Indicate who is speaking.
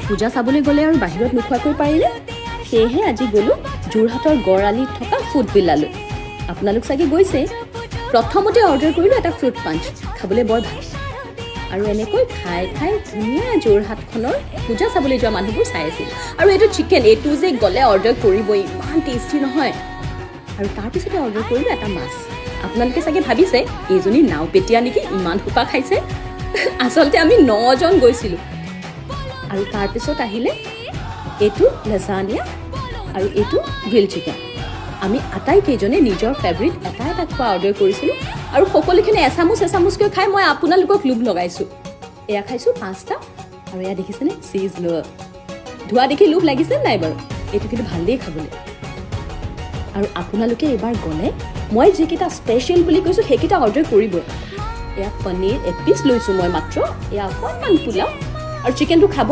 Speaker 1: পূজা চাবলৈ গ'লে আৰু বাহিৰত নোখোৱাকৈ পাৰিলে সেয়েহে আজি গ'লোঁ যোৰহাটৰ গড়আলিত থকা ফুড ভিলালৈ আপোনালোক চাগে গৈছে প্ৰথমতে অৰ্ডাৰ কৰিলোঁ এটা ফ্ৰুট পাঞ্চ খাবলৈ বৰ ভাল আৰু এনেকৈ খাই খাই ধুনীয়া যোৰহাটখনৰ পূজা চাবলৈ যোৱা মানুহবোৰ চাই আছিল আৰু এইটো চিকেন এইটো যে গ'লে অৰ্ডাৰ কৰিবই ইমান টেষ্টি নহয় আৰু তাৰপিছতে অৰ্ডাৰ কৰিলোঁ এটা মাছ আপোনালোকে চাগে ভাবিছে এইজনী নাও পেটীয়া নেকি ইমান সোপা খাইছে আচলতে আমি 9 জন গৈছিলোঁ আৰু তাৰপিছত আহিলে এইটো লাজানিয়া আৰু এইটো গ্ৰিল চিকেন আমি আটাইকেইজনে নিজৰ ফেভৰিট এটা এটা খোৱা অৰ্ডাৰ কৰিছিলোঁ আৰু সকলোখিনি এচামুচকৈ খাই মই আপোনালোকক লোভ লগাইছোঁ এয়া খাইছোঁ 5টা আৰু এয়া দেখিছেনে চিজ লোৱা ধোৱা দেখি লোভ লাগিছে নাই বাৰু এইটো কিন্তু ভালেই খাবলৈ আৰু আপোনালোকে এবাৰ গ'লে মই যিকেইটা স্পেচিয়েল বুলি কৈছোঁ সেইকেইটা অৰ্ডাৰ কৰিবই এয়া পনীৰ এপিচ লৈছোঁ মই মাত্ৰ এয়া অকণমান পোলাও আৰু চিকেনটো খাব